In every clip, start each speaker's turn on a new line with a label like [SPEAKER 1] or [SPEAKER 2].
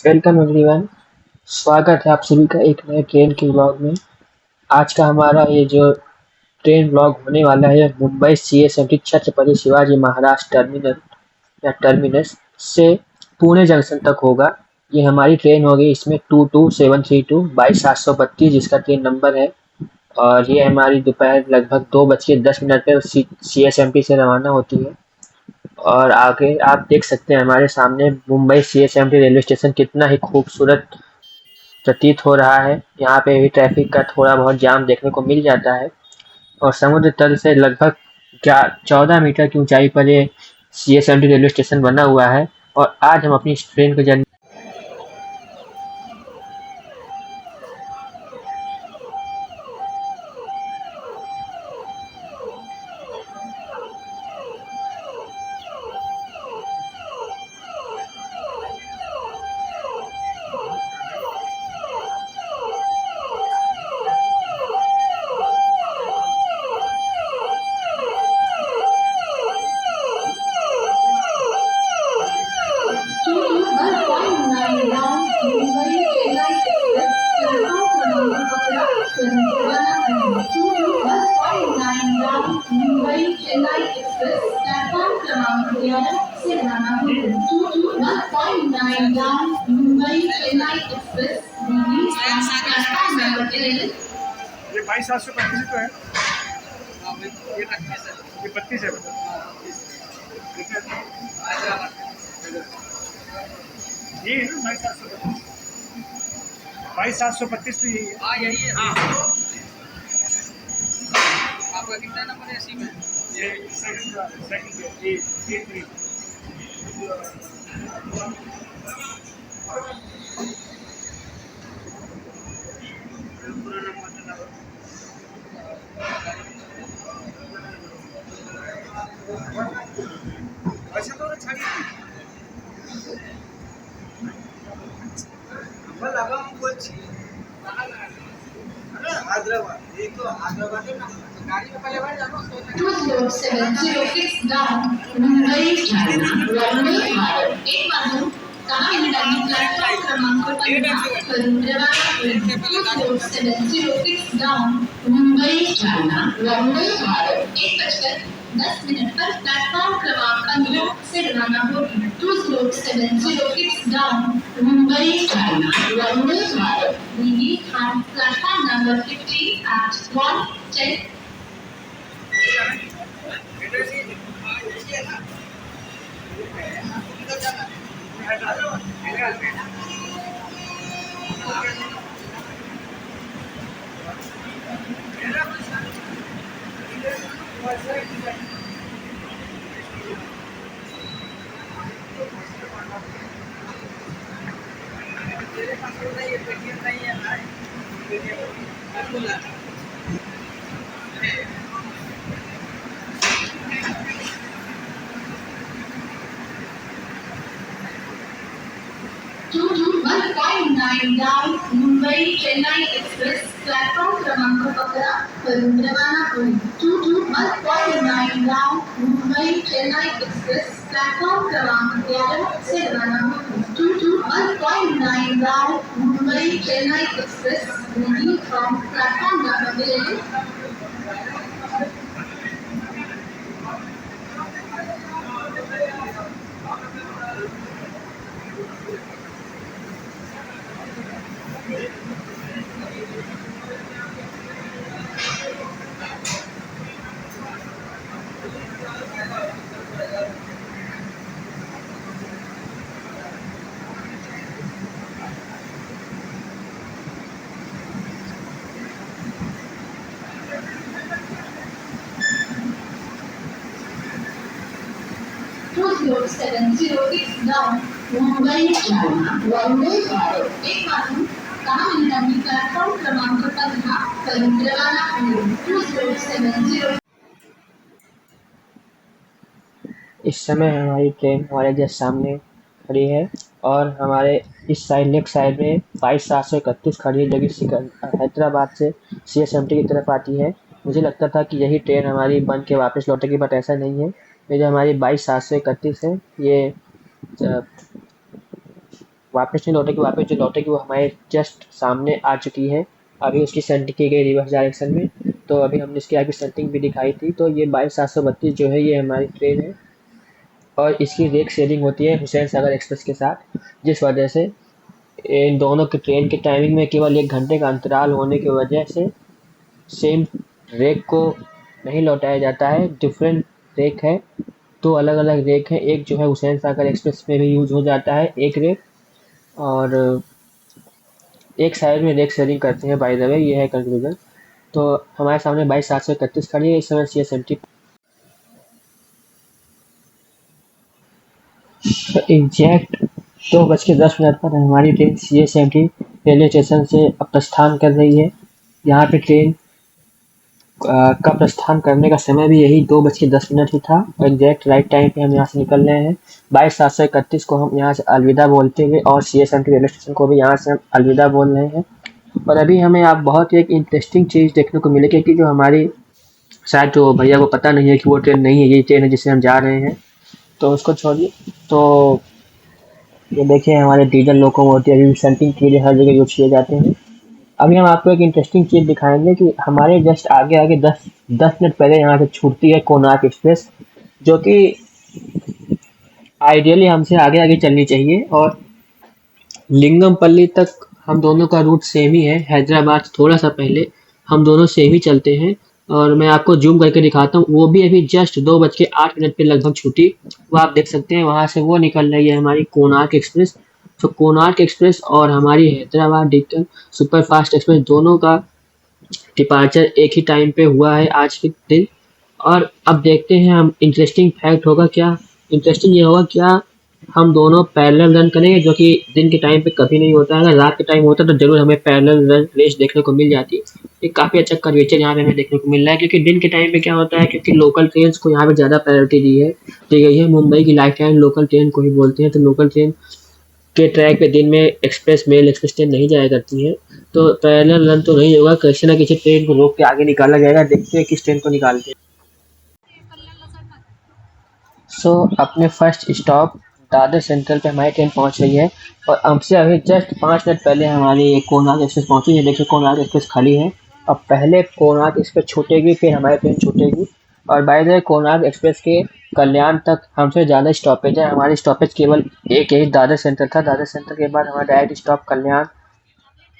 [SPEAKER 1] Welcome everyone. स्वागत है आप सभी का एक नए ट्रेन के ब्लॉग में। आज का हमारा ये जो ट्रेन ब्लॉग होने वाला है मुंबई CSMT छत्रपति शिवाजी महाराज टर्मिनल या टर्मिनस से पुणे जंक्शन तक होगा। ये हमारी ट्रेन होगी, इसमें 22732 22/732 जिसका ट्रेन नंबर है। और ये हमारी दोपहर लगभग 2:10 पर CSMT से रवाना होती है। और आगे आप देख सकते हैं हमारे सामने मुंबई CSMT रेलवे स्टेशन कितना ही खूबसूरत प्रतीत हो रहा है। यहाँ पे भी ट्रैफिक का थोड़ा बहुत जाम देखने को मिल जाता है। और समुद्र तल से लगभग 14 मीटर की ऊंचाई पर ये CSMT रेलवे स्टेशन बना हुआ है। और आज हम अपनी इस ट्रेन को जर्नी
[SPEAKER 2] ये 22,725 तो है। ये 32 है। ये है ना 22,725 तो यही है।
[SPEAKER 3] हाँ यही है। हाँ आपका कितना नंबर है इसी में?
[SPEAKER 2] ये सेकंड ये 3 अच्छा तो छाड़ी আমরা লাগাম বলছি हैदराबाद ये तो हैदराबाद है ना गाड़ी में पहले बैठ जाओ
[SPEAKER 4] 20706 down मुंबई ठाणे वंदे भारत एक वाजून 10 मिनिटांनी प्लॅटफॉर्म क्रमांक 15 वरून रवाना होईल 20706 down मुंबई ठाणे वंदे भारत 1:10 पर प्लेटफॉर्म क्रमांक 15 से रवाना होगी 20706 down Mumbai Thane Vande Bharat we leave on platform number 15 at 1:10 1.9 down Mumbai Chennai express platform क्रमांक 11 वरून रवाना होईल 1.9 down Mumbai Chennai express platform क्रमांक 11 से रवाना होगी 1.9 down Mumbai Chennai express moving from platform number 11 20706 down Mumbai Thane Vande Bharat एक वाजून 10 मिनिटांनी प्लॅटफॉर्म क्रमांक 15 वरून रवाना होईल 20706
[SPEAKER 1] इस समय हमारी ट्रेन हमारे जस्ट सामने खड़ी है। और हमारे इस साइड लेफ्ट साइड में 22/731 खड़ी है जो कि हैदराबाद से CSMT की तरफ आती है। मुझे लगता था कि यही ट्रेन हमारी बन के वापस लौटेगी, बट ऐसा नहीं है। ये जो हमारी 22/731 है ये वापस नहीं लौटेगी, वापस जो लौटेगी वो हमारे जस्ट सामने आ चुकी है। अभी उसकी सेंटिंग की गई रिवर्स डायरेक्शन में, तो अभी हमने इसकी आगे सेंटिंग भी दिखाई थी। तो ये 22/732 जो है ये हमारी ट्रेन है और इसकी रेक शेयरिंग होती है हुसैन सागर एक्सप्रेस के साथ, जिस वजह से इन दोनों की ट्रेन के टाइमिंग में केवल 1 घंटे का अंतराल होने की वजह से सेम रेक को नहीं लौटाया जाता है। डिफरेंट रेक है, 2 अलग-अलग रेक हैं। एक जो है हुसैन सागर एक्सप्रेस में भी यूज़ हो जाता है एक रेक, और एक साइड में रेक शेयरिंग करते हैं। बाय द वे ये है कंक्लूजन। तो हमारे सामने 22/731 खड़ी है इस समय CSMT। एग्जैक्ट 2:10 पर हमारी ट्रेन CSMT रेलवे स्टेशन से अब प्रस्थान कर रही है। यहाँ पे ट्रेन का प्रस्थान करने का समय भी यही 2:10 ही था। एग्जैक्ट राइट टाइम पे हम यहाँ से निकल रहे हैं। 22/731 को हम यहाँ से अलविदा बोलते हुए और CSMT रेलवे स्टेशन को भी यहाँ से हम अलविदा बोल रहे हैं। और अभी हमें आप बहुत ही एक इंटरेस्टिंग चीज़ देखने को मिलेगी कि जो हमारी शायद जो भैया को पता नहीं है कि वो ट्रेन नहीं है, यही ट्रेन है जिससे हम जा रहे हैं, तो उसको छोड़िए। तो ये देखिए हमारे डीजल लोकोमोटिव अभी सेंटिंग के लिए हर जगह यूज किए जाते हैं। अभी हम आपको एक इंटरेस्टिंग चीज़ दिखाएंगे कि हमारे जस्ट आगे आगे 10 मिनट पहले यहाँ से छूटती है कोणार्क एक्सप्रेस, जो कि आइडियली हमसे आगे आगे चलनी चाहिए। और लिंगमपल्ली तक हम दोनों का रूट सेम ही है, हैदराबाद से थोड़ा सा पहले हम दोनों सेम ही चलते हैं। और मैं आपको जूम करके दिखाता हूँ, वो भी अभी जस्ट 2:08 पे लगभग छूटी। वो आप देख सकते हैं वहाँ से वो निकल रही है हमारी कोणार्क एक्सप्रेस। तो कोणार्क एक्सप्रेस और हमारी हैदराबाद डेक्कन सुपरफास्ट एक्सप्रेस दोनों का डिपार्चर एक ही टाइम पे हुआ है आज के दिन। और अब देखते हैं हम, इंटरेस्टिंग फैक्ट होगा क्या, इंटरेस्टिंग ये होगा क्या हम दोनों पैरेलल रन करेंगे, जो कि दिन के टाइम पे कभी नहीं होता है। अगर रात के टाइम होता तो जरूर हमें पैरेलल रन रेस देखने को मिल जाती। ये काफ़ी अच्छा कर्वेचर यहाँ पे हमें देखने को मिल रहा है, क्योंकि दिन के टाइम पे क्या होता है, क्योंकि लोकल ट्रेन को यहाँ पे ज़्यादा प्रायोरिटी दी गई है। मुंबई की लाइफ टाइम लोकल ट्रेन को ही बोलते हैं। तो लोकल ट्रेन के ट्रैक पे दिन में एक्सप्रेस मेल एक्सप्रेस ट्रेन नहीं जाया करती है, तो पैरेलल रन तो नहीं होगा। किसी ना किसी ट्रेन को रोक के आगे निकाला जाएगा। देखते हैं किस ट्रेन को निकालते हैं। सो अपने फर्स्ट स्टॉप दादर सेंट्रल पे हमारी ट्रेन पहुंच रही है और हमसे अभी जस्ट 5 मिनट पहले हमारी कोणार्क एक्सप्रेस पहुंची है। देखिए कोणार्क एक्सप्रेस खड़ी है। अब पहले कोणार्क एक्सप्रेस छूटेगी, फिर हमारी ट्रेन छूटेगी। और by the way Konark express के कल्याण तक हमसे ज़्यादा स्टॉपेज है। हमारी स्टॉपेज केवल एक यही दादर सेंट्रल था। दादर सेंट्रल के बाद हमारा डायरेक्ट स्टॉप कल्याण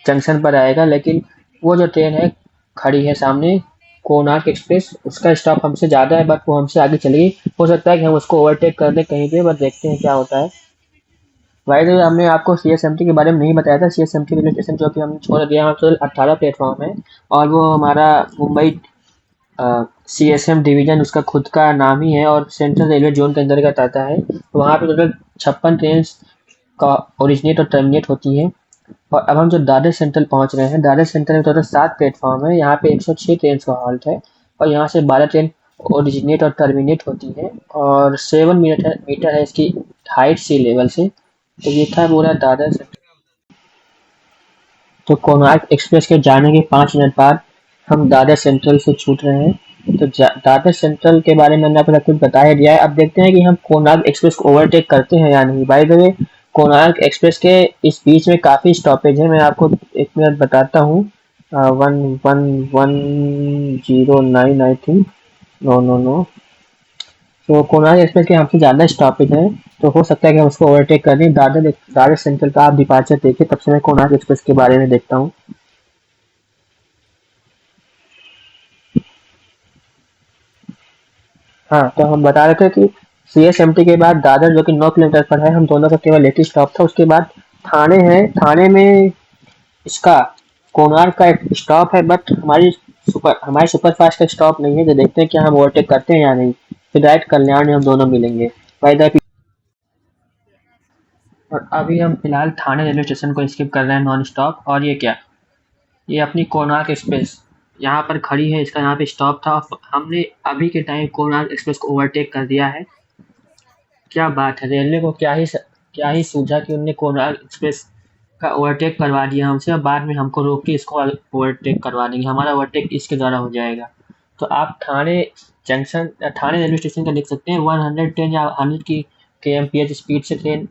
[SPEAKER 1] जंक्शन पर आएगा, लेकिन वो जो ट्रेन है खड़ी है सामने कोणार्क एक्सप्रेस, उसका स्टॉप हमसे ज़्यादा है, बट वो हमसे आगे चली गई। हो सकता है कि हम उसको ओवरटेक कर दें कहीं पे, बट देखते हैं क्या होता है। भाई तो हमने आपको CSMT के बारे में नहीं बताया था। CSMT रेलवे स्टेशन जो कि हमने छोड़ दिया, वहाँ टोटल 18 प्लेटफॉर्म है और वो हमारा मुंबई CSM डिवीजन उसका खुद का नाम ही है और सेंट्रल रेलवे जोन के अंतर्गत आता है। तो वहाँ पे टोटल 56 ट्रेन का ओरिजिनेट और टर्मिनेट होती है। और अब हम जो दादर सेंट्रल पहुंच रहे हैं, दादर सेंट्रल में टोटल 7 प्लेटफॉर्म है। यहाँ पे 106 ट्रेन का हॉल्ट है और यहाँ से 12 ट्रेन ओरिजिनेट और टर्मिनेट होती है। और 7 मीटर है इसकी हाइट सी लेवल से। तो ये था पूरा दादर सेंट्रल। तो कोणार्क एक्सप्रेस के जाने के 5 मिनट बाद हम दादर सेंट्रल से छूट रहे हैं। तो दादर सेंट्रल के बारे में मैंने आपको कुछ बता ही दिया है। अब देखते हैं कि हम कोणार्क एक्सप्रेस को ओवरटेक करते हैं या नहीं। By the way Konark express के इस बीच में काफ़ी स्टॉपेज है, मैं आपको 1 मिनट बताता हूँ। 11109 आई थिंक, नो। तो कोणार्क एक्सप्रेस के हमसे ज़्यादा स्टॉपेज है, तो हो सकता है कि हम उसको ओवरटेक कर दें। दादर सेंट्रल का आप डिपार्चर देखिए, तब से मैं कोणार्क एक्सप्रेस के बारे में देखता हूँ। हाँ, तो हम बता रहे थे कि CSMT के बाद दादर जो कि 9 किलोमीटर पर है, हम दोनों का केवल एक ही स्टॉप था। उसके बाद थाने है। थाने में इसका कोणार्क का एक स्टॉप है, बट हमारे सुपरफास्ट का स्टॉप नहीं है। तो देखते हैं कि हम ओवरटेक करते हैं या नहीं। फिर डायरेक्ट कल्याण में हम दोनों मिलेंगे बाय द। और अभी हम फिलहाल थाने रेलवे स्टेशन को स्किप कर रहे हैं नॉन स्टॉप। और ये क्या, ये अपनी कोणार्क एक्सप्रेस यहाँ पर खड़ी है, इसका यहाँ पे स्टॉप था। हमने अभी के टाइम कोणार्क एक्सप्रेस को ओवरटेक कर दिया है। क्या बात है, रेलवे को क्या ही सूझा कि उनने कोणार्क एक्सप्रेस का ओवरटेक करवा दिया हमसे और बाद में हमको रोक के इसको ओवरटेक करवा देंगे। हमारा ओवरटेक इसके द्वारा हो जाएगा। तो आप थाने रेलवे स्टेशन का देख सकते हैं। 110 या 100 की kmph स्पीड से ट्रेन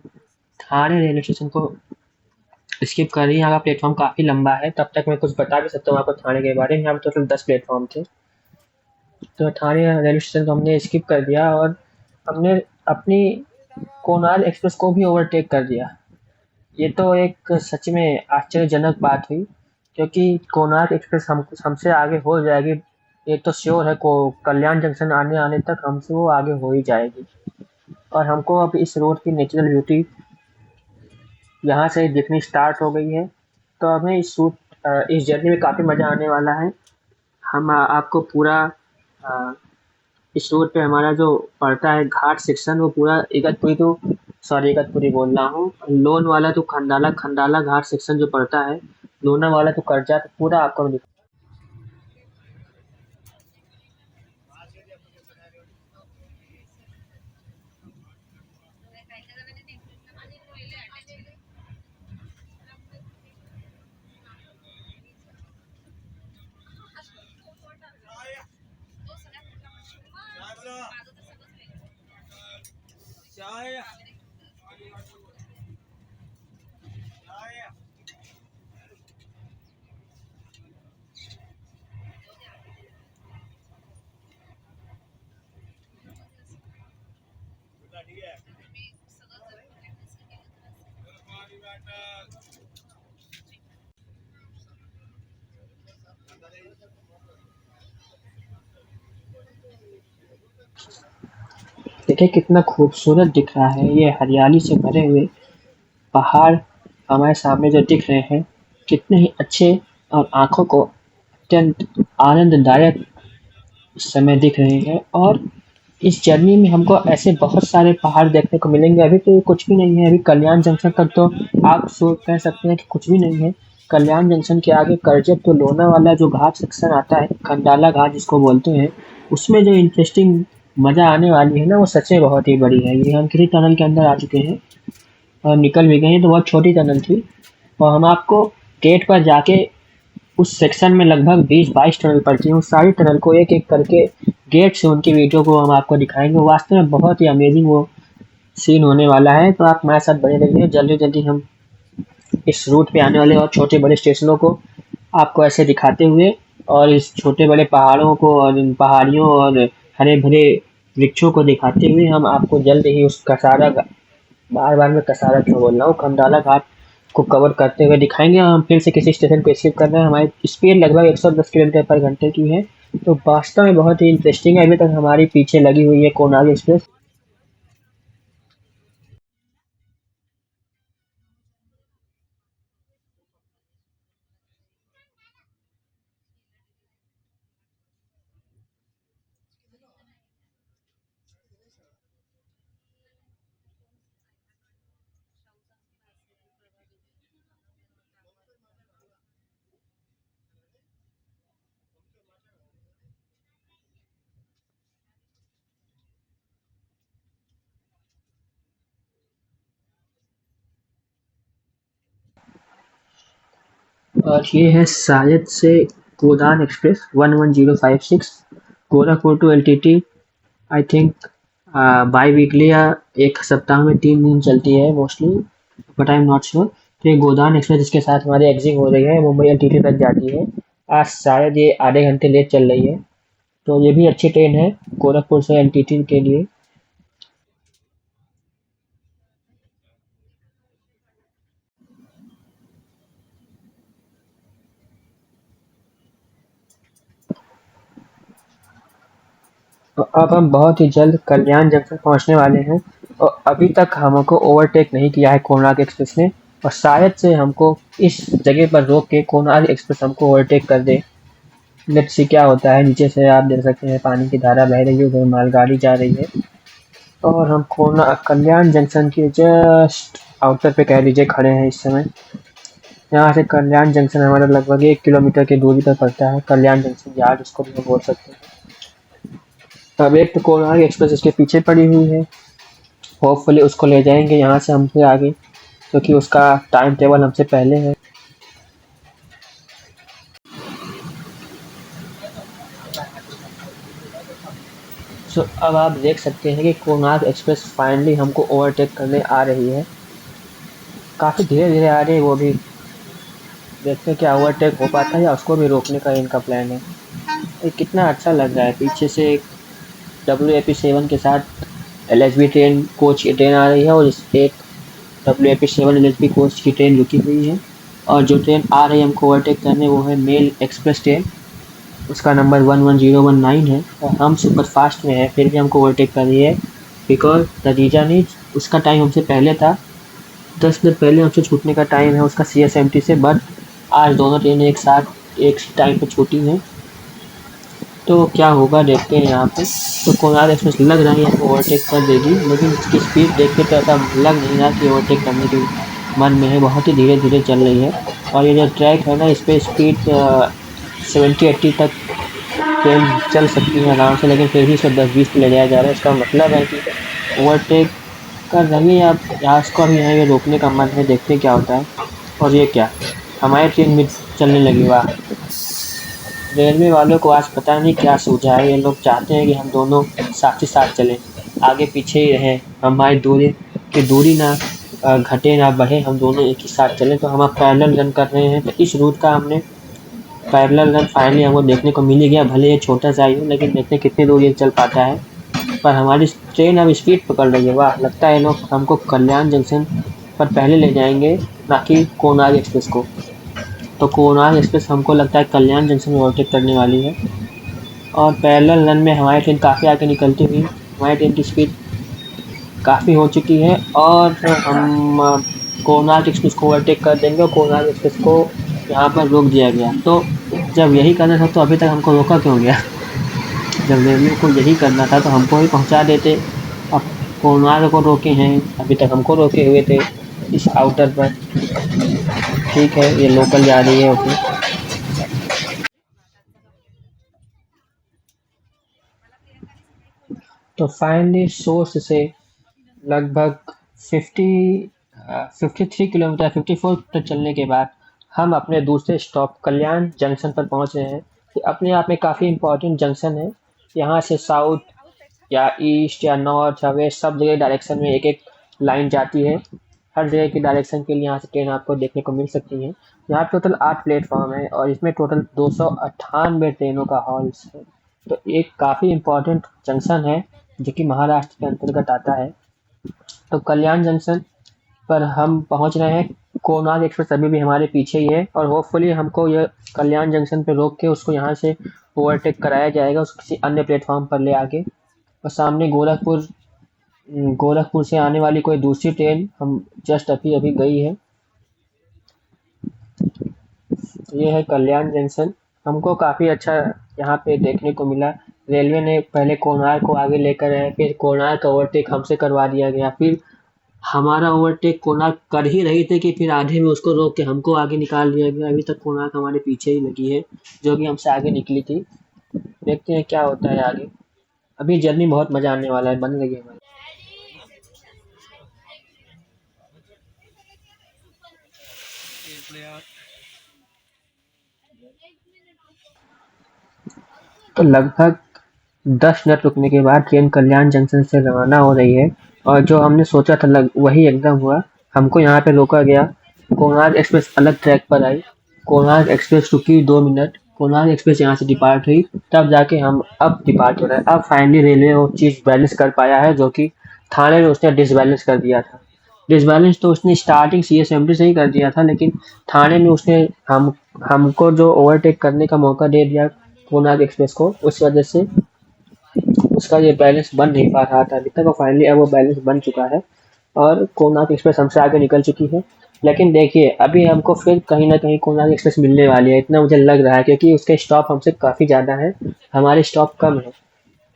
[SPEAKER 1] थाने रेलवे स्टेशन को स्किप कर रही है। यहाँ का प्लेटफॉर्म काफ़ी लंबा है, तब तक मैं कुछ बता भी सकता हूँ आपको थाने के बारे में। यहाँ पे टोटल 10 प्लेटफॉर्म थे। तो थाने रेलवे स्टेशन को हमने स्किप कर दिया और हमने अपनी कोणार्क एक्सप्रेस को भी ओवरटेक कर दिया। ये तो एक सच में आश्चर्यजनक बात हुई, क्योंकि कोणार्क एक्सप्रेस हमसे आगे हो जाएगी, ये तो श्योर है। को कल्याण जंक्शन आने तक हमसे वो आगे हो ही जाएगी। और हमको अब इस रोड की नेचुरल ब्यूटी यहाँ से दिखनी स्टार्ट हो गई है। तो हमें इस जर्नी में काफ़ी मज़ा आने वाला है। हम आपको पूरा इस रोड पे हमारा जो पड़ता है घाट सेक्शन, वो पूरा इगतपुरी बोल रहा हूँ, लोन वाला तो खंडाला खंडाला घाट सेक्शन जो पड़ता है, लोना वाला तो कर्जा, तो पूरा आपको मैं
[SPEAKER 2] चाय
[SPEAKER 1] देखिए कितना खूबसूरत दिख रहा है। ये हरियाली से भरे हुए पहाड़ हमारे सामने जो दिख रहे हैं, कितने ही अच्छे और आँखों को अत्यंत आनंददायक समय दिख रहे हैं। और इस जर्नी में हमको ऐसे बहुत सारे पहाड़ देखने को मिलेंगे। अभी तो ये कुछ भी नहीं है, अभी कल्याण जंक्शन तक तो आप कह सकते हैं कि कुछ भी नहीं है। कल्याण जंक्शन के आगे करजत तो लोना वाला जो घाट सेक्शन आता है, खंडाला घाट जिसको बोलते हैं, उसमें जो इंटरेस्टिंग मज़ा आने वाली है ना, वो सच में बहुत ही बड़ी है। ये हम किसी टनल के अंदर आ चुके हैं और निकल भी गए हैं। तो बहुत छोटी टनल थी और हम आपको गेट पर जाके उस सेक्शन में लगभग 20-22 टनल पड़ती हैं। उस सारी टनल को एक-एक करके गेट से उनकी वीडियो को हम आपको दिखाएँगे। वास्तव में बहुत ही अमेजिंग वो सीन होने वाला है। तो आप हमारे साथ बने रहिए। जल्दी-जल्दी हम इस रूट पे आने वाले और छोटे-बड़े स्टेशनों को आपको ऐसे दिखाते हुए, और इस छोटे-बड़े पहाड़ों को और इन पहाड़ियों और हरे-भरे वृक्षों को दिखाते हुए हम आपको जल्द ही उस बार-बार मैं कसारा क्यों बोल रहा हूँ, खंडाला घाट को कवर करते हुए दिखाएँगे। हम फिर से किसी स्टेशन को स्किप कर रहे हैं। हमारी स्पीड लगभग 110 किलोमीटर पर घंटे की है। तो वास्तव में बहुत ही इंटरेस्टिंग है। अभी तक हमारी पीछे लगी हुई है कोणार्क एक्सप्रेस। और ये है शायद से Godaan express 11056 Gorakhpur to LTT. I think biweekly या एक सप्ताह में 3 दिन चलती है mostly, but I am not sure. तो ये गोदान एक्सप्रेस जिसके साथ हमारी एग्जिट हो रही है, मुंबई एलटीटी तक जाती है। आज शायद ये आधे घंटे लेट चल रही है। तो ये भी अच्छी ट्रेन है गोरखपुर से एलटीटी के लिए। तो अब हम बहुत ही जल्द कल्याण जंक्शन पहुंचने वाले हैं और अभी तक हमको ओवरटेक नहीं किया है कोणार्क एक्सप्रेस ने, और शायद से हमको इस जगह पर रोक के कोणार्क एक्सप्रेस हमको ओवरटेक कर दे। लेट्स सी क्या होता है। नीचे से आप देख सकते हैं पानी की धारा बह रही है, उधर मालगाड़ी जा रही है और हम कल्याण जंक्शन के जस्ट आउटर पे कह लीजिए खड़े हैं इस समय। यहाँ से कल्याण जंक्शन हमारा लगभग 1 किलोमीटर की दूरी पर पड़ता है। कल्याण जंक्शन यार्ड उसको भी हम बोल सकते हैं। अब एक तो कोणार्क एक्सप्रेस इसके पीछे पड़ी हुई है, होपफुली उसको ले जाएंगे यहाँ से हमसे आगे, क्योंकि उसका टाइम टेबल हमसे पहले है। सो अब आप देख सकते हैं कि कोणार्क एक्सप्रेस फाइनली हमको ओवरटेक करने आ रही है। काफ़ी धीरे धीरे आ रही है वो भी, देखते हैं क्या ओवरटेक हो पाता है या उसको भी रोकने का इनका प्लान है। ये कितना अच्छा लग रहा है, पीछे से एक WAP7 के साथ LHB ट्रेन कोच की ट्रेन आ रही है और इस एक WAP7 LHB कोच की ट्रेन रुकी हुई है और जो ट्रेन आ रही है हमको ओवरटेक करने वो है मेल एक्सप्रेस ट्रेन, उसका नंबर 11019 है और हम सुपर फास्ट में है फिर भी हमको ओवरटेक कर रही है बिकॉज द रीजन इज उसका टाइम हमसे पहले था, 10 मिनट पहले हमसे छूटने का टाइम है उसका CSMT से, बट आज दोनों ट्रेनें एक साथ एक टाइम पे छूटी हैं तो क्या होगा देखते हैं यहाँ पे। तो कोणार्क एक्सप्रेस लग रहा है यहाँ ओवरटेक कर देगी, लेकिन इसकी स्पीड देख के तो ऐसा लग नहीं रहा कि ओवरटेक करने के मन में है, बहुत ही धीरे धीरे चल रही है और ये जो ट्रैक है ना इस पर स्पीड 70-80 तक ट्रेन चल सकती है आराम से, लेकिन फिर भी इसको 10-20 पे ले जाया जा रहा है। इसका मतलब है कि ओवरटेक कर रही है, अब यहाँ इसको अभी यहाँ ये रोकने का मन है, देखते क्या होता है। और ये क्या हमारी ट्रेन भी चलने लगी, वाह। रेलवे वालों को आज पता नहीं क्या सूझा है, ये लोग चाहते हैं कि हम दोनों साथ ही साथ चलें, आगे पीछे ही रहें, हमारी दूरी ना घटे ना बढ़े, हम दोनों एक ही साथ चलें। तो हम अब पैरेलल रन कर रहे हैं, तो इस रूट का हमने पैरेलल रन फाइनली हमको देखने को मिल ही गया, भले ये छोटा सा ही हो लेकिन देखते हैं कितनी दूर ये चल पाता है। पर हमारी ट्रेन अब स्पीड पकड़ रही है, वाह। लगता है लोग हमको कल्याण जंक्शन पर पहले ले जाएंगे ना कि कोणार्क एक्सप्रेस को। तो कोणार्क एक्सप्रेस हमको लगता है कल्याण जंक्शन में ओवरटेक करने वाली है और पैरेलल रन में हमारी ट्रेन काफ़ी आगे निकलती हुई हमारी ट्रेन की स्पीड काफ़ी हो चुकी है और हम कोणार्क एक्सप्रेस को ओवरटेक कर देंगे और कोणार्क एक्सप्रेस को यहाँ पर रोक दिया गया। तो जब यही करना था तो अभी तक हमको रोका क्यों गया? जब रेलवे को यही करना था तो हमको ही पहुँचा देते। अब कोणार्क को रोके हैं, अभी तक हमको रोके हुए थे इस आउटर पर। ठीक है, ये लोकल जा रही है, ओके। तो फाइनली सोर्स से लगभग 53 किलोमीटर 54 तक चलने के बाद हम अपने दूसरे स्टॉप कल्याण जंक्शन पर पहुंच रहे हैं। ये अपने आप में काफ़ी इम्पोर्टेंट जंक्शन है, यहाँ से साउथ या ईस्ट या नॉर्थ या वेस्ट सब जगह डायरेक्शन में एक एक लाइन जाती है। हर जगह की डायरेक्शन के लिए यहाँ से ट्रेन आपको देखने को मिल सकती है। यहाँ टोटल 8 प्लेटफॉर्म है और इसमें टोटल 298 ट्रेनों का हॉल्स है। तो एक काफ़ी इम्पोर्टेंट जंक्शन है जो कि महाराष्ट्र के अंतर्गत आता है। तो कल्याण जंक्शन पर हम पहुंच रहे हैं, कोणार्क एक्सप्रेस अभी भी हमारे पीछे ही है और होपफुली हमको यह कल्याण जंक्शन पे रोक के उसको यहाँ से ओवरटेक कराया जाएगा उसको किसी अन्य प्लेटफॉर्म पर ले आके। और सामने गोरखपुर से आने वाली कोई दूसरी ट्रेन हम जस्ट अभी गई है। ये है कल्याण जंक्शन, हमको काफ़ी अच्छा यहाँ पे देखने को मिला। रेलवे ने पहले कोणार्क को आगे लेकर आए, फिर कोणार्क का ओवरटेक हमसे करवा दिया गया, फिर हमारा ओवरटेक कोणार्क कर ही रही थी कि फिर आधे में उसको रोक के हमको आगे निकाल दिया गया। अभी तक कोणार्क हमारे पीछे ही लगी है जो कि हमसे आगे निकली थी। देखते हैं क्या होता है आगे। अभी जर्नी बहुत मज़ा आने वाला है, बन रही है हमारी। तो लगभग 10 मिनट रुकने के बाद ट्रेन कल्याण जंक्शन से रवाना हो रही है और जो हमने सोचा था वही एकदम हुआ। हमको यहाँ पे रोका गया, कोणार्क एक्सप्रेस अलग ट्रैक पर आई, कोणार्क एक्सप्रेस रुकी 2 मिनट, कोणार्क एक्सप्रेस यहाँ से डिपार्ट हुई, तब जाके हम अब डिपार्ट हो रहे हैं। अब फाइनली रेलवे वो चीज़ बैलेंस कर पाया है जो कि थाने में उसने डिसबैलेंस कर दिया था। डिसबैलेंस तो उसने स्टार्टिंग CSMT से ही कर दिया था, लेकिन थाने में उसने हमको जो ओवरटेक करने का मौका दे दिया कोणार्क एक्सप्रेस को, उस वजह से उसका ये बैलेंस बन नहीं पा रहा था अभी तक और फाइनली अब वो बैलेंस बन चुका है और कोणार्क एक्सप्रेस हमसे आगे निकल चुकी है। लेकिन देखिए अभी हमको फिर कहीं ना कहीं कोणार्क एक्सप्रेस मिलने वाली है, इतना मुझे लग रहा है, क्योंकि उसके स्टॉप हमसे काफ़ी ज़्यादा है, हमारे स्टॉप कम है।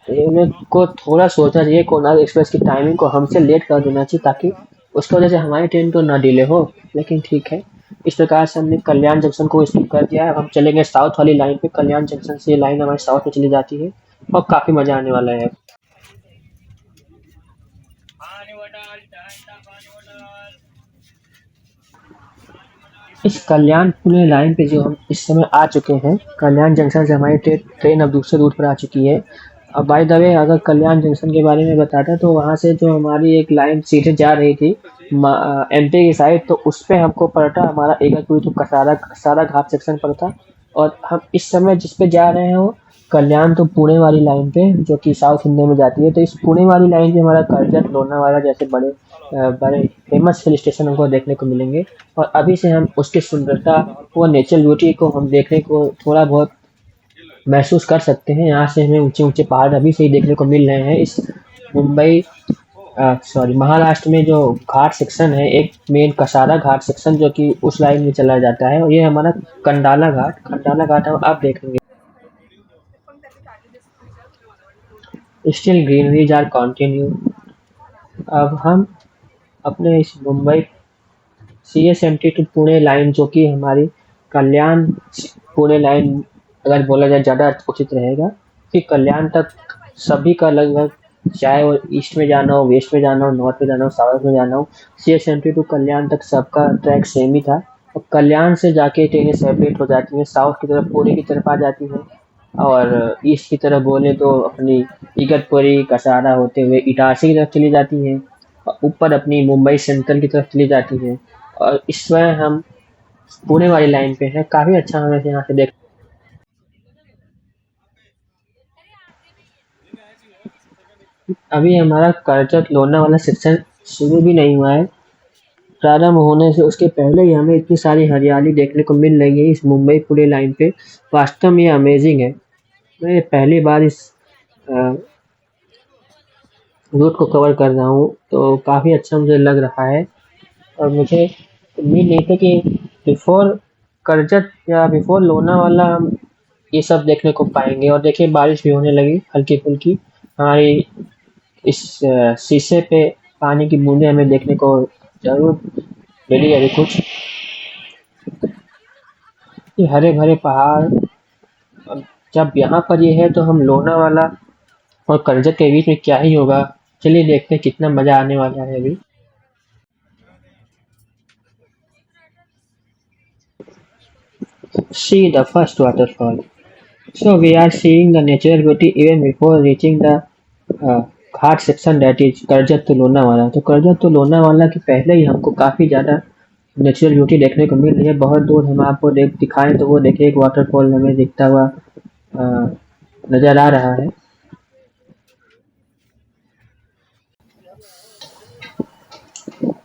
[SPEAKER 1] तो इन्हें को थोड़ा सोचना चाहिए, कोणार्क एक्सप्रेस की टाइमिंग को हमसे लेट कर देना चाहिए ताकि उसकी वजह से हमारी ट्रेन को ना डिले हो। लेकिन ठीक है, इस प्रकार से हमने कल्याण जंक्शन को स्किप कर दिया है। अब हम चलेंगे साउथ वाली लाइन पे, कल्याण जंक्शन से ये लाइन हमारे साउथ में चली जाती है और काफ़ी मज़ा आने वाला है। इस कल्याणपुर लाइन पे जो हम इस समय आ चुके हैं, कल्याण जंक्शन से हमारी ट्रेन अब दूसरे रूट पर आ चुकी है अब बाय द वे अगर कल्याण जंक्शन के बारे में बताता तो वहाँ से जो हमारी एक लाइन सीधे जा रही थी एमपी की साइड, तो उस पे हमको पड़ता हमारा इगतपुरी तो कसारा कसारा घाट सेक्शन पड़ता। और हम इस समय जिस पे जा रहे हैं वो कल्याण तो पुणे वाली लाइन पे, जो कि साउथ इंडिया में जाती है। तो इस पुणे वाली लाइन पे हमारा करजत लोनावाला जैसे बड़े फेमस हिल स्टेशन हमको देखने को मिलेंगे। और अभी से हम उसकी सुंदरता वो नेचुरल ब्यूटी को हम देखने को थोड़ा बहुत महसूस कर सकते हैं। यहाँ से हमें ऊंचे ऊंचे पहाड़ अभी से ही देखने को मिल रहे हैं। इस मुंबई महाराष्ट्र में जो घाट सेक्शन है, एक मेन कसारा घाट सेक्शन जो कि उस लाइन में चला जाता है, और ये हमारा खंडाला घाट हम आप देखेंगे। Still greeneries are continue. अब हम अपने इस Mumbai CSMT to Pune line, जो कि हमारी कल्याण पुणे लाइन अगर बोला जाए ज़्यादा उचित रहेगा, कि कल्याण तक सभी का लगभग, चाहे वो ईस्ट में जाना हो, वेस्ट में जाना हो, नॉर्थ में जाना हो, साउथ में जाना हो, CSMT टू कल्याण तक सबका ट्रैक सेम ही था। अब कल्याण से जाके ट्रेनें सेपरेट हो जाती हैं, साउथ की तरफ पुणे की तरफ आ जाती हैं, और ईस्ट की तरफ बोले तो अपनी इगतपुरी कसारा होते हुए इटारसी की तरफ चली जाती हैं, और ऊपर अपनी मुंबई सेंट्रल की तरफ चली जाती हैं। और इस समय हम पुणे वाली लाइन पे हैं। काफ़ी अच्छा हमें यहाँ से देख। अभी हमारा करजत लोनावाला सेक्शन शुरू भी नहीं हुआ है। प्रारंभ होने से उसके पहले ही हमें इतनी सारी हरियाली देखने को मिल रही है इस मुंबई पुणे लाइन पे। वास्तव में ये अमेजिंग है। मैं पहली बार इस रूट को कवर कर रहा हूँ, तो काफ़ी अच्छा मुझे लग रहा है। और मुझे उम्मीद नहीं था कि बिफोर करजत या बिफोर लोनावाला हम ये सब देखने को पाएंगे। और देखिए बारिश भी होने लगी हल्की फुल्की। हमारी इस शीशे पे पानी की बूंदें हमें देखने को जरूर मिली अभी कुछ। ये हरे भरे पहाड़, अब जब यहाँ पर ये है तो हम लोनावाला और करजत के बीच में क्या ही होगा। चलिए देखते हैं कितना मजा आने वाला है अभी। See the first waterfall. So we are seeing the natural beauty even before reaching the Ghat section, that is Karjat तो लोनावाला। तो करजत तो लोनावाला के पहले ही हमको काफ़ी ज़्यादा नेचुरल ब्यूटी देखने को मिल रही है। बहुत दूर हम आपको दिखाएं तो वो देखिए एक वाटरफॉल हमें दिखता हुआ नज़र आ रहा है।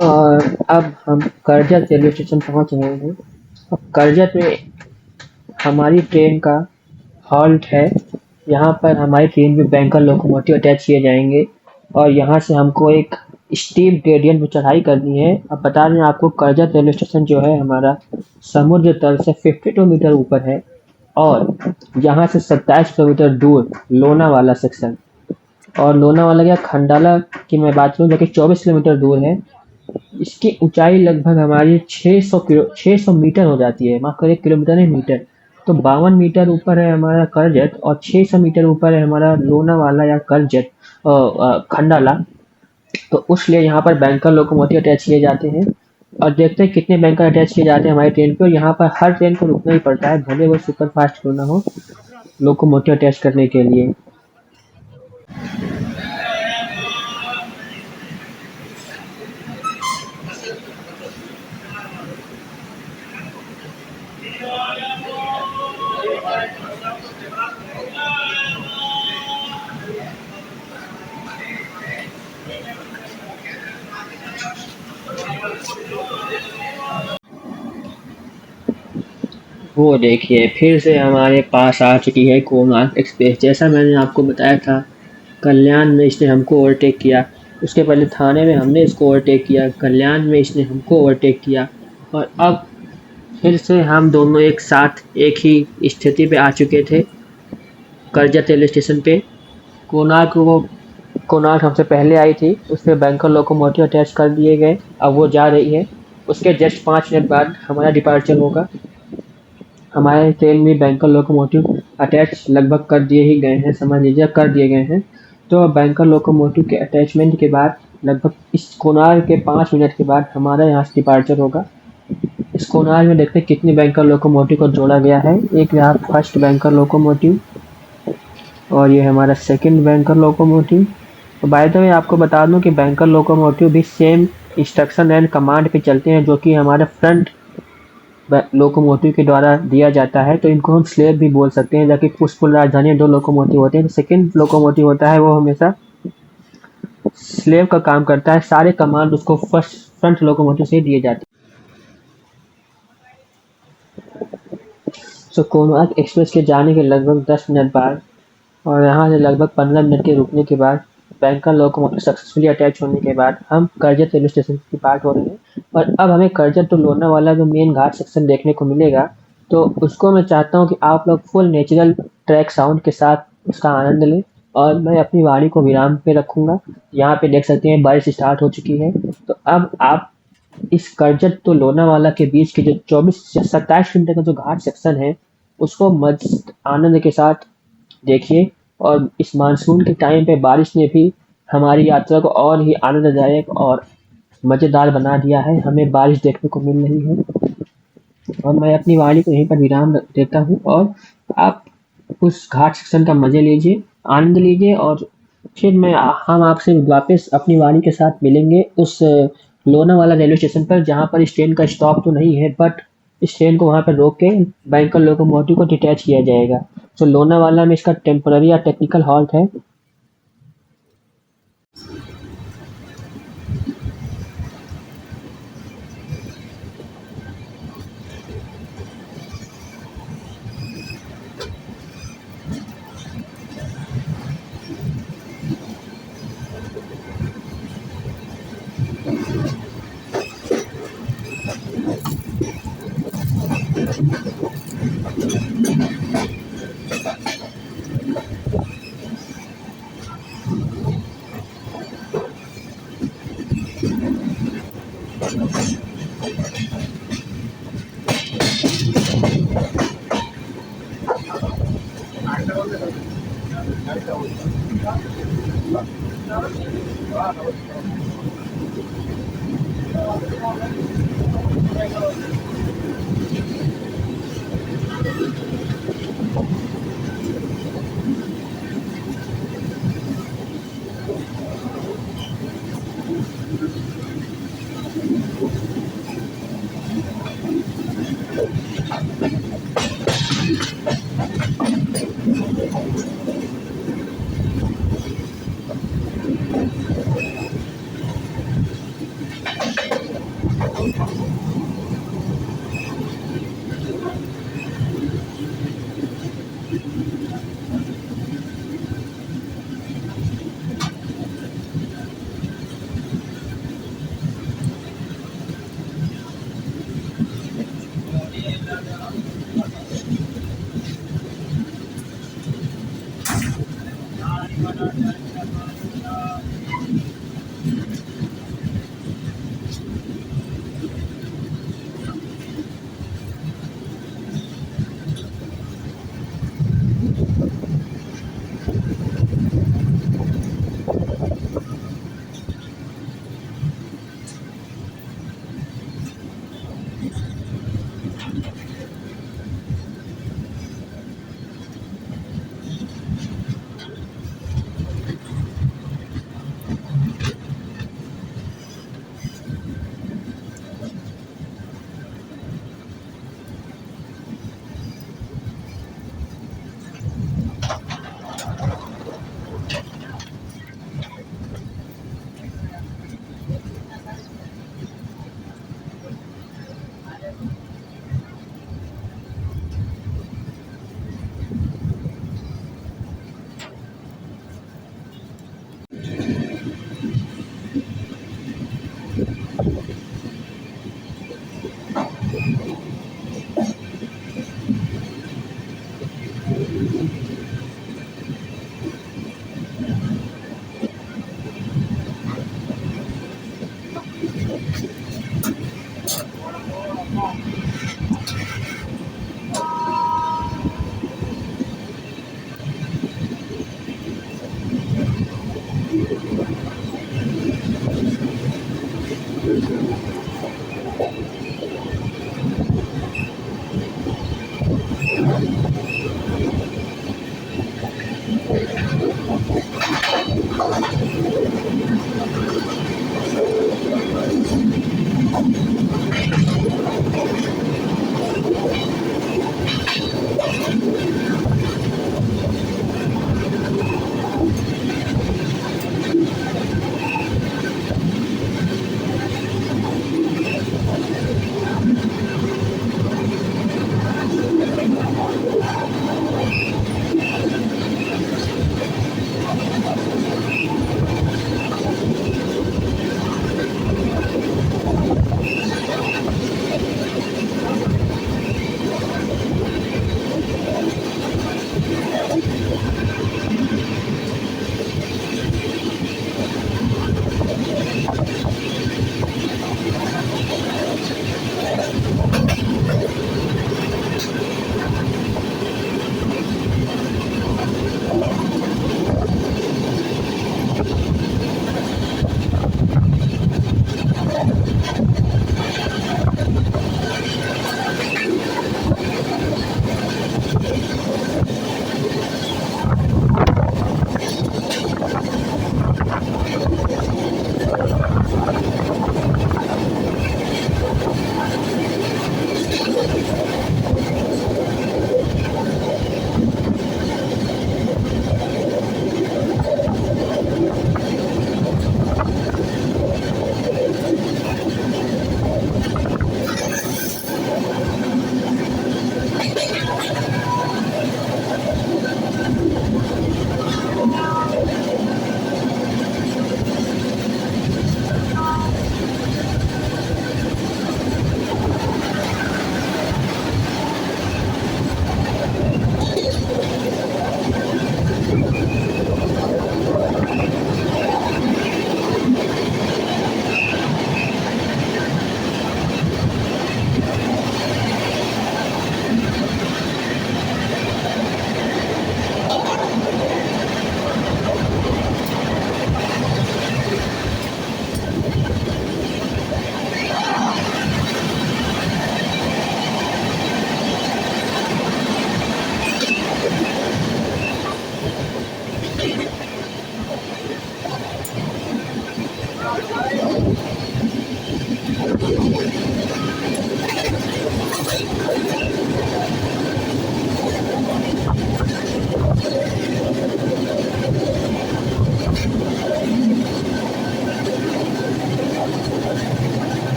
[SPEAKER 1] और अब हम करजत रेलवे स्टेशन पहुंच रहे हैं। अब करजत में हमारी ट्रेन का हॉल्ट है। यहाँ पर हमारी ट्रेन में बैंकर लोकोमोटिव अटैच किए जाएंगे, और यहाँ से हमको एक स्टीप ग्रेडियंट में चढ़ाई करनी है। अब बता दें आपको, करजत रेलवे स्टेशन जो है हमारा समुद्र तल से 52 मीटर ऊपर है, और यहाँ से 27 किलोमीटर दूर लोनावाला सेक्शन, और लोनावाला या खंडाला की मैं बात करूँ जो कि 24 किलोमीटर दूर है। इसकी ऊंचाई लगभग हमारी 600 मीटर हो जाती है। माफ करिए, किलोमीटर नहीं, मीटर। तो 52 मीटर ऊपर है हमारा करजत, और 600 मीटर ऊपर है हमारा लोनावाला या करजत खंडाला। तो उसलिए यहाँ पर बैंकर लोकोमोटिव अटैच किए जाते हैं, और देखते हैं कितने बैंकर अटैच किए जाते हैं हमारी ट्रेन पे। और यहाँ पर हर ट्रेन को रुकना ही पड़ता है, भले वो सुपर फास्ट क्यों ना हो, लोकोमोटिव अटैच करने के लिए। वो देखिए फिर से हमारे पास आ चुकी है कोणार्क एक्सप्रेस। जैसा मैंने आपको बताया था, कल्याण में इसने हमको ओवरटेक किया, उसके पहले थाने में हमने इसको ओवरटेक किया, कल्याण में इसने हमको ओवरटेक किया, और अब फिर से हम दोनों एक साथ एक ही स्थिति पे आ चुके थे करजत रेलवे स्टेशन पे। कोणार्क हमसे पहले आई थी, उस पर बैंकर लोकोमोटिव अटैच कर दिए गए। अब वो जा रही है, उसके जस्ट 5 मिनट बाद हमारा डिपार्चर होगा। हमारे ट्रेन में बैंकर लोकोमोटिव अटैच लगभग कर दिए ही गए हैं, समझ लीजिए कर दिए गए हैं। तो बैंकर लोकोमोटिव के अटैचमेंट के बाद लगभग इस कोणार्क के 5 मिनट के बाद हमारा यहाँ से डिपार्चर होगा। इस कोणार्क में देखते हैं कितने बैंकर लोकोमोटिव को जोड़ा गया है। एक यहाँ फर्स्ट बैंकर लोकोमोटिव, और ये हमारा सेकंड बैंकर लोकोमोटिव। तो बाय द वे आपको बता दूं कि बैंकर लोकोमोटिव भी सेम इंस्ट्रक्शन एंड कमांड पे चलते हैं जो कि हमारे फ्रंट लोकोमोटिव के द्वारा दिया जाता है। तो इनको हम स्लेव भी बोल सकते हैं, जबकि पुष्पुल राजधानी 2 लोकोमोटिव होते हैं। सेकंड लोकोमोटिव होता है वो हमेशा स्लेव का काम करता है, सारे कमांड उसको फर्स्ट फ्रंट लोकोमोटिव से दिए जाते हैं। सो कोणार्क एक्सप्रेस के जाने के लगभग 10 मिनट बाद और यहाँ से लगभग 15 मिनट के रुकने के बाद बैंकर लोकोमोटिव सक्सेसफुली अटैच होने के बाद हम करजत रेलवे स्टेशन की पार्ट हो रहे हैं। और अब हमें करजत टू लोनावाला जो मेन घाट सेक्शन देखने को मिलेगा, तो उसको मैं चाहता हूँ कि आप लोग फुल नेचुरल ट्रैक साउंड के साथ उसका आनंद लें। और मैं अपनी गाड़ी को विराम पे रखूंगा। यहाँ पे देख सकते हैं बारिश स्टार्ट हो चुकी है। तो अब आप इस करजत तो लोनावाला के बीच के जो 24 या 27 किलोमीटर का जो घाट सेक्शन है, उसको मस्त आनंद के साथ देखिए। और इस मानसून के टाइम पे बारिश ने भी हमारी यात्रा को और ही आनंददायक और मज़ेदार बना दिया है। हमें बारिश देखने को मिल रही है और मैं अपनी गाड़ी को यहीं पर विराम देता हूँ। और आप उस घाट सेक्शन का मज़े लीजिए, आनंद लीजिए। और फिर हम आपसे वापस अपनी गाड़ी के साथ मिलेंगे उस लोनावाला रेलवे स्टेशन पर, जहाँ पर इस ट्रेन का स्टॉप तो नहीं है, बट इस ट्रेन को वहाँ पर रोक के बैंकर लोकोमोटिव को डिटैच किया जाएगा। तो लोनावाला में इसका टेम्पररी या टेक्निकल हॉल्ट है।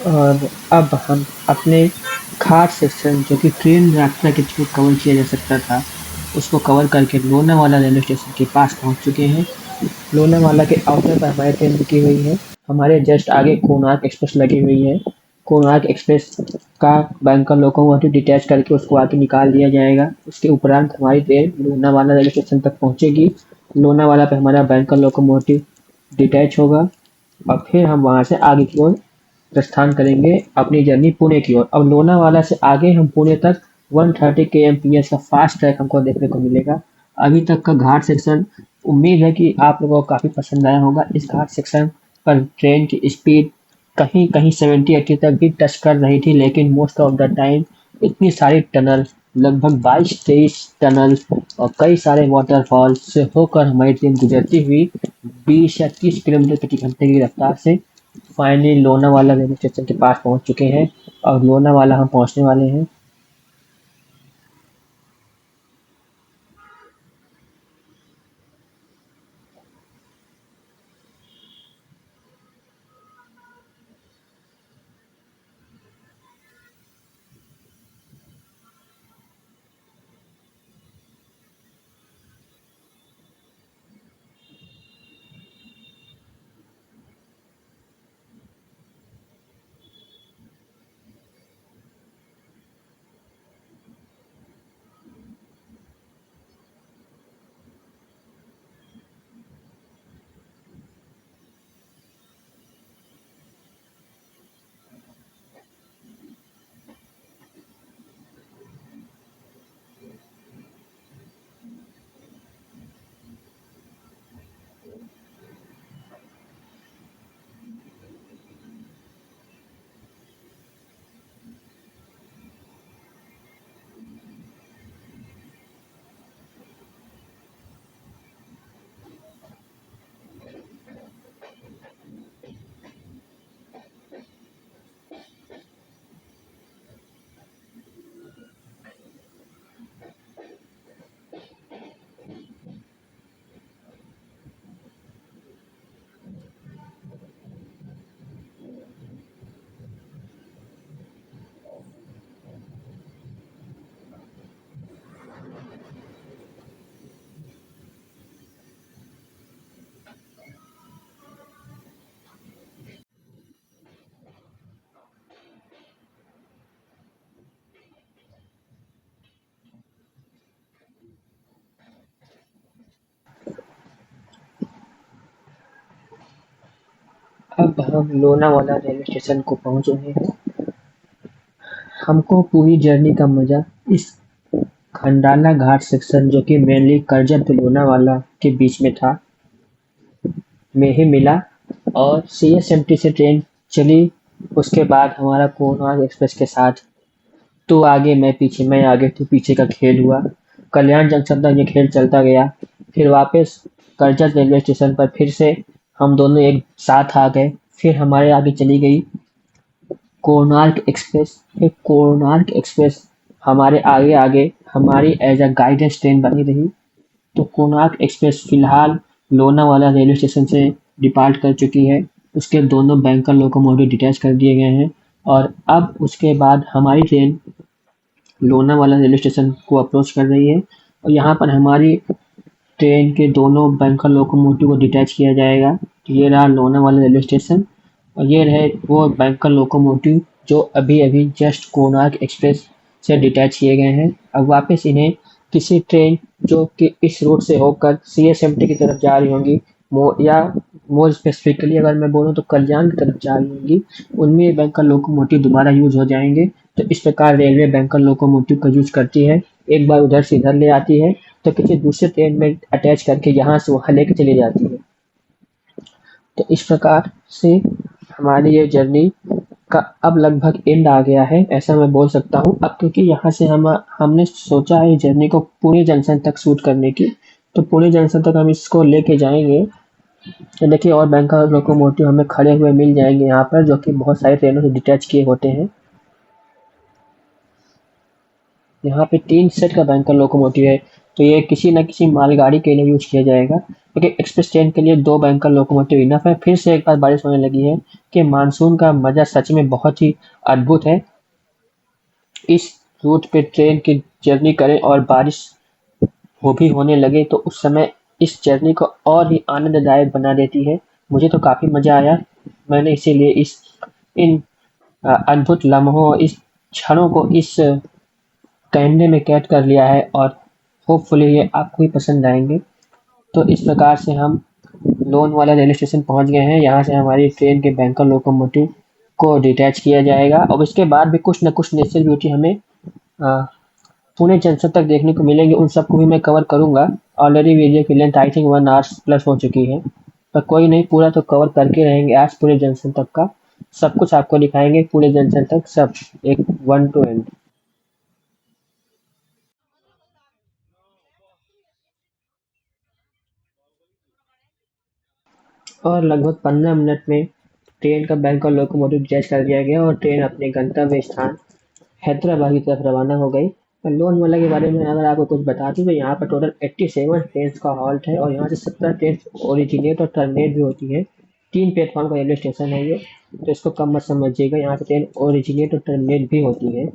[SPEAKER 1] और अब हम अपने घाट सेक्शन जो कि ट्रेन यात्रा के थ्रू कवर किया जा सकता था, उसको कवर करके लोनावाला रेलवे स्टेशन के पास पहुंच चुके हैं। लोनावाला के आउटर पर हमारी ट्रेन रुकी हुई है। हमारे जस्ट आगे कोणार्क एक्सप्रेस लगी हुई है। कोणार्क एक्सप्रेस का बैंकर लोकोमोटिव डिटैच करके उसको आगे निकाल दिया जाएगा। उसके उपरांत हमारी ट्रेन लोनावाला रेलवे स्टेशन तक पहुंचेगी। लोनावाला पे हमारा बैंकर लोकोमोटिव डिटैच होगा और फिर हम वहां से आगे की ओर प्रस्थान करेंगे अपनी जर्नी पुणे की ओर। अब लोनावाला से आगे हम पुणे तक 130 kmph का फास्ट ट्रैक हमको देखने को मिलेगा। अभी तक का घाट सेक्शन उम्मीद है कि आप लोगों को काफ़ी पसंद आया होगा। इस घाट सेक्शन पर ट्रेन की स्पीड कहीं कहीं 70-80 तक भी टच कर रही थी, लेकिन मोस्ट ऑफ द टाइम इतनी सारी टनल, लगभग 22-23 टनल और कई सारे वाटरफॉल से होकर हमारी ट्रेन गुजरती हुई 20 या 30 किलोमीटर प्रति घंटे की रफ्तार से फाइनली लोनावाला रेलवे स्टेशन के पास पहुंच चुके हैं और लोनावाला हम पहुंचने वाले हैं। अब हम लोनावाला रेलवे स्टेशन को पहुंच रहे हैं। हमको पूरी जर्नी का मजा इस खंडाला घाट सेक्शन, जो कि मेनली करजत to लोनावाला के बीच में था, में ही मिला। और CSMT से ट्रेन चली। उसके बाद हमारा कोणार्क एक्सप्रेस के साथ तू आगे मैं पीछे, मैं आगे तू पीछे का खेल हुआ। कल्याण जंक्शन तक ये खेल चलता गया। फिर वापस करजत रेलवे स्टेशन पर फिर से हम दोनों एक साथ आ गए। फिर हमारे आगे चली गई कोणार्क एक्सप्रेस। फिर कोणार्क एक्सप्रेस हमारे आगे आगे हमारी एज अ गाइडेंस ट्रेन बनी रही। तो कोणार्क एक्सप्रेस फिलहाल लोनावाला रेलवे स्टेशन से डिपार्ट कर चुकी है। उसके दोनों बैंकर लोकोमोटिव डिटैच कर दिए गए हैं। और अब उसके बाद हमारी ट्रेन लोनावाला रेलवे स्टेशन को अप्रोच कर रही है। और यहाँ पर हमारी ट्रेन के दोनों बैंकर लोकोमोटिव को डिटैच किया जाएगा। तो ये रहा लोनावाला रेलवे स्टेशन और ये रहे वो बैंकर लोकोमोटिव जो अभी अभी जस्ट कोणार्क एक्सप्रेस से डिटैच किए गए हैं। अब वापस इन्हें किसी ट्रेन जो कि इस रूट से होकर CSMT की तरफ जा रही होंगी, या मोर स्पेसिफिकली अगर मैं बोलूँ तो कल्याण की तरफ जा रही होंगी, उनमें बैंकर लोकोमोटिव दोबारा यूज हो जाएंगे। तो इस प्रकार रेलवे बैंकर लोकोमोटिव का यूज करती है। एक बार उधर से इधर ले आती है तो किसी दूसरे ट्रेन में अटैच करके यहाँ से वहाँ लेके चली जाती है। तो इस प्रकार से हमारी ये जर्नी का अब लगभग एंड आ गया है, ऐसा मैं बोल सकता हूँ। अब क्योंकि यहाँ से हमने सोचा है जर्नी को पुणे जंक्शन तक शूट करने की, तो पुणे जंक्शन तक हम इसको लेके जाएंगे। तो देखिए और बैंकर लोकोमोटिव हमें खड़े हुए मिल जाएंगे यहाँ पर, जो कि बहुत सारी ट्रेनों से डिटैच किए होते हैं। यहाँ पे 3 सेट का बैंकर लोकोमोटिव है। तो ये किसी न किसी मालगाड़ी के लिए यूज किया जाएगा, क्योंकि एक्सप्रेस ट्रेन के लिए 2 बैंकर लोकोमोटिव इनफ है। फिर से एक बार बारिश होने लगी है कि मानसून का मजा सच में बहुत ही अद्भुत है। इस रूट पे ट्रेन की जर्नी करें और बारिश वो भी होने लगे तो उस समय इस जर्नी को और ही आनंददायक बना देती है। मुझे तो काफ़ी मज़ा आया। मैंने इसीलिए इन अद्भुत लम्हों, इस क्षणों को इस कैमरे में कैद कर लिया है और होपफुली ये आपको भी पसंद आएंगे। तो इस प्रकार से हम लोनावाला रेलवे स्टेशन पहुंच गए हैं। यहाँ से हमारी ट्रेन के बैंकर लोकोमोटिव को डिटैच किया जाएगा और उसके बाद भी कुछ न कुछ नेचर ब्यूटी हमें अ, पुणे जंक्शन तक देखने को मिलेंगे। उन सबको भी मैं कवर करूंगा। ऑलरेडी वीडियो की length I think 1 hours plus हो चुकी है, पर कोई नहीं, पूरा तो कवर करके रहेंगे आज पुणे जंक्शन तक का। सब कुछ आपको दिखाएंगे पुणे जंक्शन तक, सब एक वन टू एंड। और लगभग 15 मिनट में ट्रेन का बैंकर लोकोमोटिव डिटैच कर दिया गया और ट्रेन अपने गंतव्य स्थान हैदराबाद की तरफ रवाना हो गई। लोनावाला के बारे में अगर आपको कुछ बता दूं तो यहाँ पर टोटल 87 ट्रेन का हॉल्ट है और यहाँ से 17 ट्रेन ओरिजिनेट और टर्मिनेट भी होती है। 3 प्लेटफॉर्म का रेलवे स्टेशन है ये, तो इसको कम मत समझिएगा। यहाँ से ट्रेन ओरिजिनेट और टर्मिनेट भी होती है।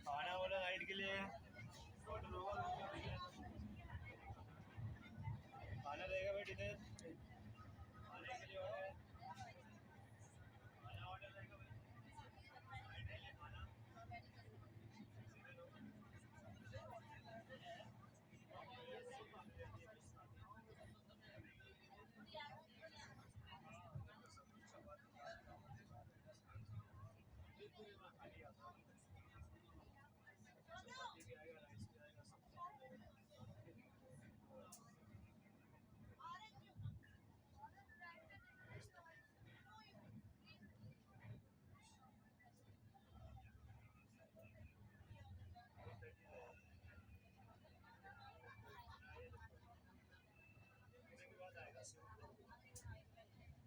[SPEAKER 5] खाना वाला राइड के लिए खाना रहेगा भाई इधर खाने के लिए ऑर्डर खाना ऑर्डर रहेगा भाई खाना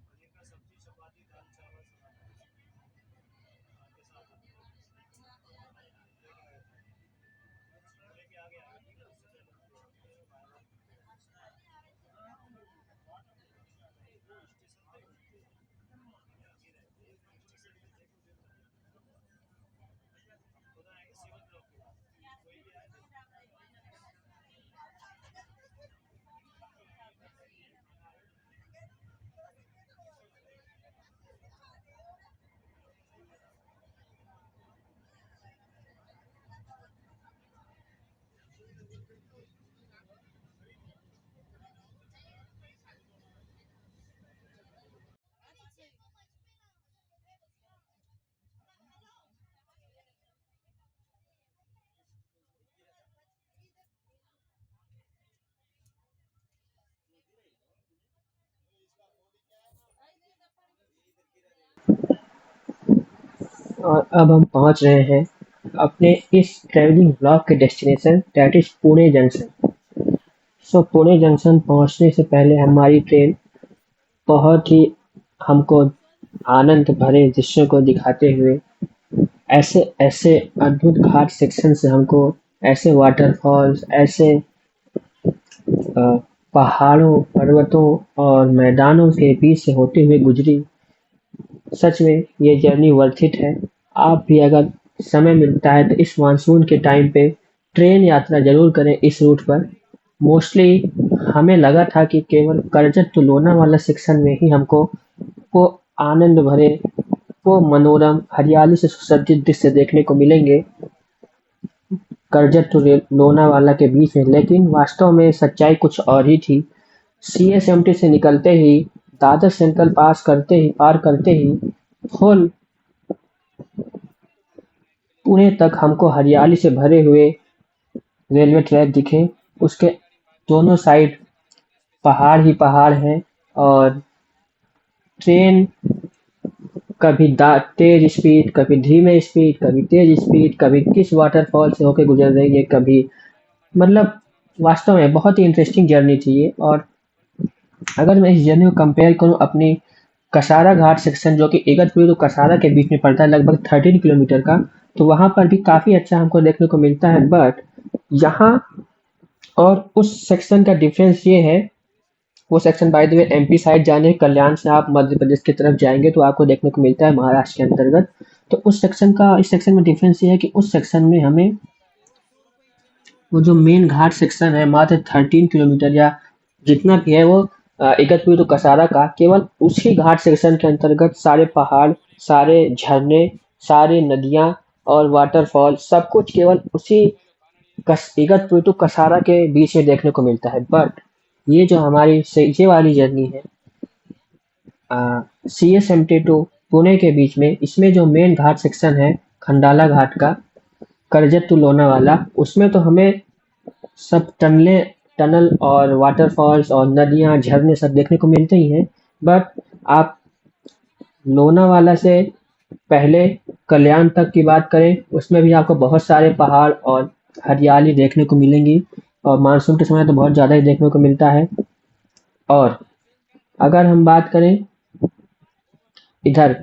[SPEAKER 5] पनीर का सब्जी चपाती दाल चावल के साथ लेके आ गया
[SPEAKER 1] और अब हम पहुंच रहे हैं अपने इस ट्रैवलिंग ब्लॉग के destination that is Pune junction. So Pune junction पहुंचने से पहले हमारी ट्रेन बहुत ही हमको आनंद भरे दृश्यों को दिखाते हुए ऐसे ऐसे अद्भुत घाट सेक्शन से हमको ऐसे वाटरफॉल्स ऐसे पहाड़ों पर्वतों और मैदानों के बीच से होते हुए गुजरी। सच में ये जर्नी वर्थ इट है। आप भी अगर समय मिलता है तो इस मानसून के टाइम पे ट्रेन यात्रा जरूर करें इस रूट पर। मोस्टली हमें लगा था कि केवल करजत टू लोनावाला सेक्शन में ही हमको वो आनंद भरे वो मनोरम हरियाली से सुसज्जित दृश्य देखने को मिलेंगे करजत टू लोनावाला के बीच में, लेकिन वास्तव में सच्चाई कुछ और ही थी। CSMT से निकलते ही दादर सेंट्रल पार करते ही फुल पुणे तक हमको हरियाली से भरे हुए रेलवे ट्रैक दिखे। उसके दोनों साइड पहाड़ ही पहाड़ हैं और ट्रेन कभी तेज स्पीड, कभी धीमे स्पीड, कभी तेज स्पीड, कभी किस वाटरफॉल से होकर गुजर रही है, कभी मतलब वास्तव में बहुत ही इंटरेस्टिंग जर्नी थी ये। और अगर मैं इस जर्नी को कंपेयर करूं अपनी कसारा घाट सेक्शन जो कि इगतपुरी तो कसारा के बीच में पड़ता है लगभग 13 किलोमीटर का, तो वहां पर भी काफ़ी अच्छा हमको देखने को मिलता है। बट यहाँ और उस सेक्शन का डिफरेंस ये है, वो section by the way MP side जाने कल्याण से आप मध्य प्रदेश की तरफ जाएंगे तो आपको देखने को मिलता है महाराष्ट्र के अंतर्गत। तो उस सेक्शन का इस सेक्शन में डिफरेंस ये है कि उस सेक्शन में हमें वो जो मेन घाट सेक्शन है मात्र 13 किलोमीटर या जितना भी है वो इगतपुरी तो कसारा का केवल उसी घाट सेक्शन के अंतर्गत सारे पहाड़, सारे झरने, सारे नदियाँ और वाटरफॉल सब कुछ केवल उसी इगतपुरी तो कसारा के बीच में देखने को मिलता है। बट ये जो हमारी ये वाली जर्नी है CSMT टू पुणे के बीच में, इसमें जो मेन घाट सेक्शन है खंडाला घाट का करजत टू लोनावाला, उसमें तो हमें सब टनल और वाटरफॉल्स और नदियाँ झरने सब देखने को मिलते ही हैं। बट आप लोनावाला से पहले कल्याण तक की बात करें उसमें भी आपको बहुत सारे पहाड़ और हरियाली देखने को मिलेंगी। और मानसून के समय तो बहुत ज़्यादा ही देखने को मिलता है। और अगर हम बात करें इधर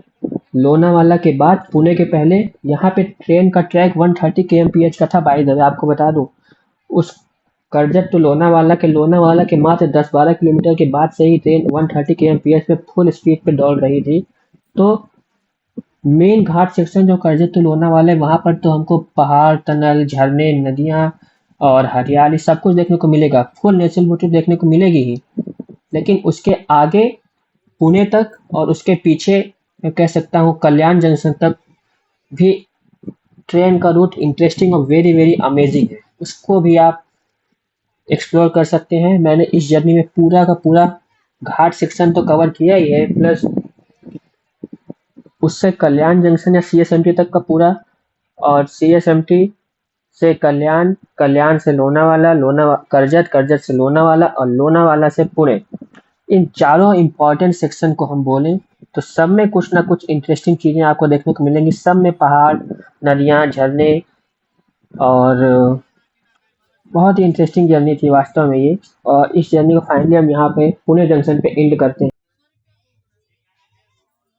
[SPEAKER 1] लोनावाला के बाद पुणे के पहले यहाँ पे ट्रेन का ट्रैक 130 kmph का था। बाय द वे आपको बता दूं, उस कर्जत टू लोनावाला के मात्र 10-12 किलोमीटर के बाद से ही ट्रेन 130 kmph पे फुल स्पीड पे दौड़ रही थी। तो मेन घाट सेक्शन जो कर्जत टू लोनावाला है, वहाँ पर तो हमको पहाड़, टनल, झरने, नदियाँ और हरियाली सब कुछ देखने को मिलेगा। फुल नेचुरल ब्यूटी देखने को मिलेगी ही। लेकिन उसके आगे पुणे तक और उसके पीछे मैं कह सकता हूँ कल्याण जंक्शन तक भी ट्रेन का रूट इंटरेस्टिंग और वेरी वेरी अमेजिंग है। उसको भी आप एक्सप्लोर कर सकते हैं। मैंने इस जर्नी में पूरा का पूरा घाट सेक्शन तो कवर किया ही है, प्लस उससे कल्याण जंक्शन या CSMT तक का पूरा, और CSMT से कल्याण, कल्याण से लोनावाला, कर्जत, कर्जत से लोनावाला और लोनावाला से पुणे। इन चारों इम्पोर्टेंट सेक्शन को हम बोलें तो सब में कुछ ना कुछ इंटरेस्टिंग चीज़ें आपको देखने को मिलेंगी। सब में पहाड़, नदियाँ, झरने और बहुत ही इंटरेस्टिंग जर्नी थी वास्तव में ये। और इस जर्नी को फाइनली हम यहाँ पे पुणे जंक्शन पे एंड करते हैं।